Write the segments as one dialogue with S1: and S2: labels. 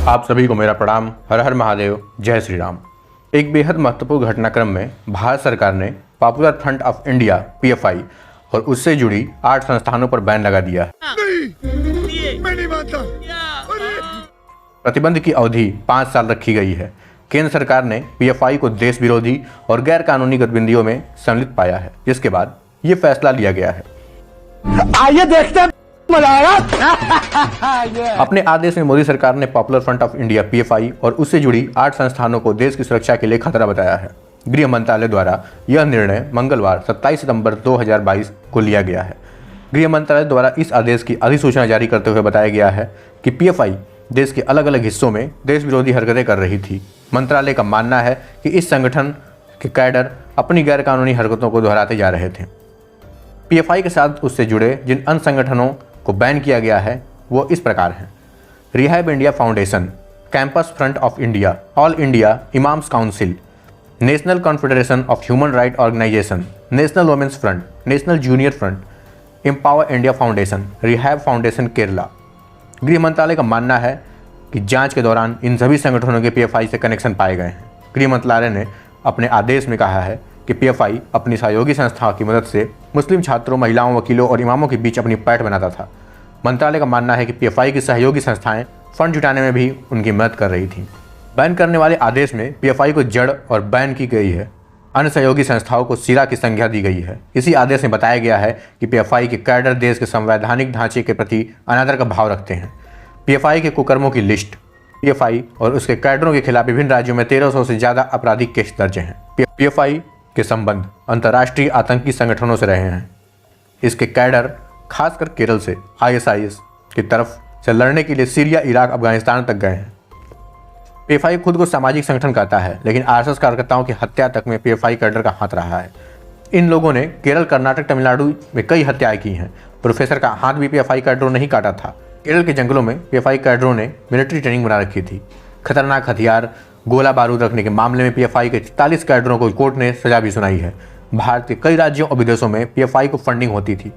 S1: आप सभी को मेरा प्रणाम। हर हर महादेव, जय श्री राम। एक बेहद महत्वपूर्ण घटनाक्रम में भारत सरकार ने popular front of India PFI और उससे जुड़ी 8 संस्थानों पर बैन लगा दिया है।
S2: मैं नहीं मानता।
S1: प्रतिबंध की अवधि 5 साल रखी गई है। केंद्र सरकार ने पीएफआई को देश विरोधी और गैर कानूनी गतिविधियों में सम्मिलित पाया है, जिसके बाद ये फैसला लिया गया है।
S2: आइए देखते हैं
S1: अपने आदेश में मोदी सरकार ने popular front of India PFI और उससे जुड़ी 8 संस्थानों को देश की सुरक्षा के लिए खतरा बताया है। गृह मंत्रालय द्वारा यह निर्णय मंगलवार 27 सितंबर 2022 को लिया गया है। गृह मंत्रालय द्वारा इस आदेश की अधिसूचना जारी करते हुए बताया गया है कि पीएफआई देश के अलग अलग हिस्सों में देश विरोधी हरकतें कर रही थी। मंत्रालय का मानना है कि इस संगठन के कैडर अपनी गैर कानूनी हरकतों को दोहराते जा रहे थे। पीएफआई के साथ उससे जुड़े जिन अन्य संगठनों को बैन किया गया है वो इस प्रकार हैं: rehab India foundation, campus front of India, all India imams council, national confederation of human right organisation, national women's front, national junior front, empower India foundation, rehab foundation Kerala. गृह मंत्रालय का मानना है कि जांच के दौरान इन सभी संगठनों के पीएफआई से कनेक्शन पाए गए हैं। गृह मंत्रालय ने अपने आदेश में कहा है कि पीएफआई अपनी सहयोगी संस्थाओं की मदद से मुस्लिम छात्रों, महिलाओं, वकीलों और इमामों के बीच अपनी पैठ बनाता था। मंत्रालय का मानना है कि पीएफआई की सहयोगी संस्थाएं फंड जुटाने में भी उनकी मदद कर रही थीं। बैन करने वाले आदेश में पीएफआई को जड़ और बैन की गई है। अन्य सहयोगी संस्थाओं को सिरा की संज्ञा दी गई है। इसी आदेश में बताया गया है कि पीएफआई के कैडर देश के संवैधानिक ढांचे के प्रति अनादर का भाव रखते हैं। पीएफआई के कुकर्मों की लिस्ट। पीएफआई और उसके कैडरों के खिलाफ विभिन्न राज्यों में 1300 से ज़्यादा आपराधिक केस दर्ज हैं। पीएफआई के संबंध अंतर्राष्ट्रीय आतंकी संगठनों से रहे हैं। इसके कैडर खासकर केरल से आईएसआईएस की तरफ से लड़ने के लिए सीरिया, इराक, अफगानिस्तान तक गए हैं। पीएफआई खुद को सामाजिक संगठन कहता है, लेकिन आरएसएस कार्यकर्ताओं की हत्या तक में पीएफआई कैडर का हाथ रहा है। इन लोगों ने केरल, कर्नाटक, तमिलनाडु में कई हत्याएं की हैं। प्रोफेसर का हाथ भी पीएफआई कैडरों ने ही काटा था। केरल के जंगलों में पीएफआई कैडरों ने मिलिट्री ट्रेनिंग बना रखी थी। खतरनाक हथियार, गोला बारूद रखने के मामले में पीएफआई के 44 कैडरों को कोर्ट ने सजा भी सुनाई है। भारत के कई राज्यों और विदेशों में पीएफआई को फंडिंग होती थी।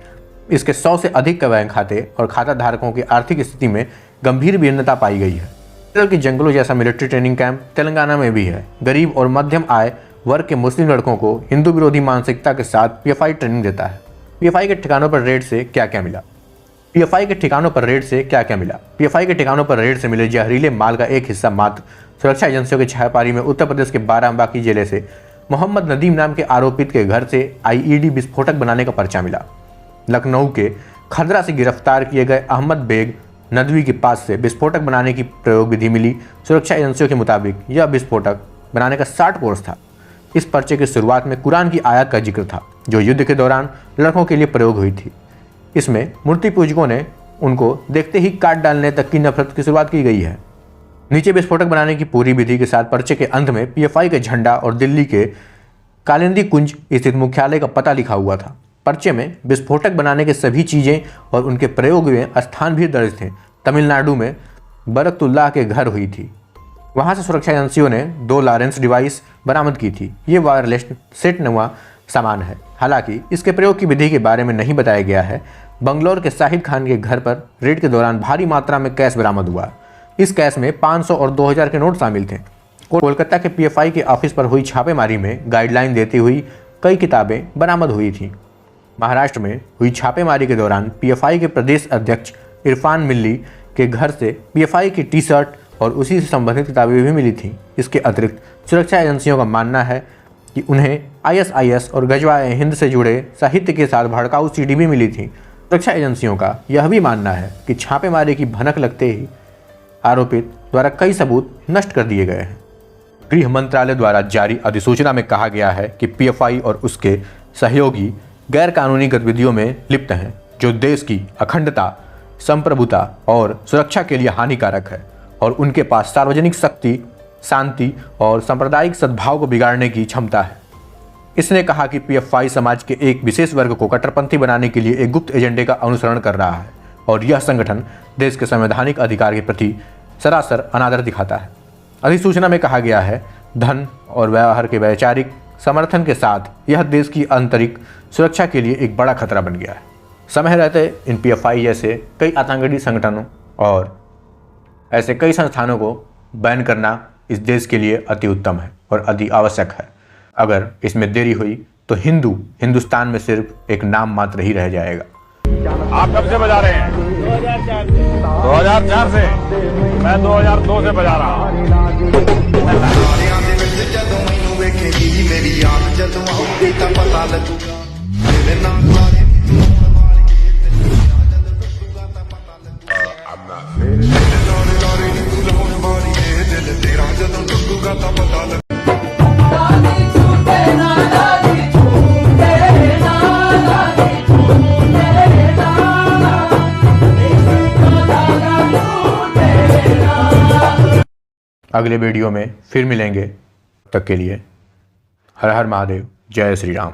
S1: इसके 100 से अधिक बैंक खाते और खाता धारकों की आर्थिक स्थिति में गंभीर भिन्नता पाई गई है। केरल के जंगलों जैसा मिलिट्री ट्रेनिंग कैंप तेलंगाना में भी है। गरीब और मध्यम आय वर्ग के मुस्लिम लड़कों को हिंदू विरोधी मानसिकता के साथ पीएफआई ट्रेनिंग देता है। पीएफआई के ठिकानों पर रेड से क्या क्या मिला? पीएफआई के ठिकानों पर रेड से क्या क्या मिला? पीएफआई के ठिकानों पर रेड से मिले जहरीले माल का एक हिस्सा मात्र सुरक्षा एजेंसियों की छापेमारी में उत्तर प्रदेश के बाराबंकी जिले से मोहम्मद नदीम नाम के आरोपित के घर से आईईडी विस्फोटक बनाने का पर्चा मिला। लखनऊ के खदरा से गिरफ्तार किए गए अहमद बेग नदवी के पास से विस्फोटक बनाने की प्रयोग विधि मिली। सुरक्षा एजेंसियों के मुताबिक यह विस्फोटक बनाने का 60 कोर्स था। इस पर्चे की शुरुआत में कुरान की आयत का जिक्र था, जो युद्ध के दौरान लड़कों के लिए प्रयोग हुई थी। इसमें मूर्ति पूजकों ने उनको देखते ही काट डालने तक की नफरत की शुरुआत की गई है। नीचे विस्फोटक बनाने की पूरी विधि के साथ पर्चे के अंत में पीएफआई के झंडा और दिल्ली के कालिंदी कुंज स्थित मुख्यालय का पता लिखा हुआ था। पर्चे में विस्फोटक बनाने के सभी चीज़ें और उनके प्रयोग में स्थान भी दर्ज थे। तमिलनाडु में बरकतुल्लाह के घर हुई थी। वहां से सुरक्षा एजेंसियों ने 2 लॉरेंस डिवाइस बरामद की थी। ये वायरलेस सेट नुमा सामान है। हालांकि इसके प्रयोग की विधि के बारे में नहीं बताया गया है। बंगलौर के शाहिद खान के घर पर रेड के दौरान भारी मात्रा में कैश बरामद हुआ। इस कैश में 500 और 2000 के नोट शामिल थे। कोलकाता के पीएफआई के ऑफिस पर हुई छापेमारी में गाइडलाइन देती हुई कई किताबें बरामद हुई थीं। महाराष्ट्र में हुई छापेमारी के दौरान पीएफआई के प्रदेश अध्यक्ष इरफान मिल्ली के घर से पीएफआई की टी-शर्ट और उसी से संबंधित किताबें भी मिली थीं। इसके अतिरिक्त सुरक्षा एजेंसियों का मानना है कि उन्हें आईएसआईएस और गजवा-ए हिंद से जुड़े साहित्य के साथ भड़काऊ सीडी भी मिली थी। सुरक्षा एजेंसियों का यह भी मानना है कि छापेमारी की भनक लगते ही आरोपित द्वारा कई सबूत नष्ट कर दिए गए हैं। गृह मंत्रालय द्वारा जारी अधिसूचना में कहा गया है कि पीएफआई और उसके सहयोगी गैर कानूनी गतिविधियों में लिप्त हैं, जो देश की अखंडता, संप्रभुता और सुरक्षा के लिए हानिकारक है और उनके पास सार्वजनिक शक्ति, शांति और सांप्रदायिक सद्भाव को बिगाड़ने की क्षमता है। इसने कहा कि पीएफआई समाज के एक विशेष वर्ग को कट्टरपंथी बनाने के लिए एक गुप्त एजेंडे का अनुसरण कर रहा है और यह संगठन देश के संवैधानिक अधिकार के प्रति सरासर अनादर दिखाता है। अधिसूचना में कहा गया है, धन और व्यवहार के वैचारिक समर्थन के साथ यह देश की आंतरिक सुरक्षा के लिए एक बड़ा खतरा बन गया है। समय रहते इन पीएफआई जैसे कई आतंकवादी संगठनों और ऐसे कई संस्थानों को बैन करना इस देश के लिए अति उत्तम है और अति आवश्यक है। अगर इसमें देरी हुई तो हिंदुस्तान में सिर्फ एक नाम मात्र ही रह जाएगा।
S3: आप कब से बजा रहे हैं? 2004 से। मैं 2002 से बजा रहा हूँ।
S1: अगले वीडियो में फिर मिलेंगे। तब तक के लिए हर हर महादेव, जय श्री राम।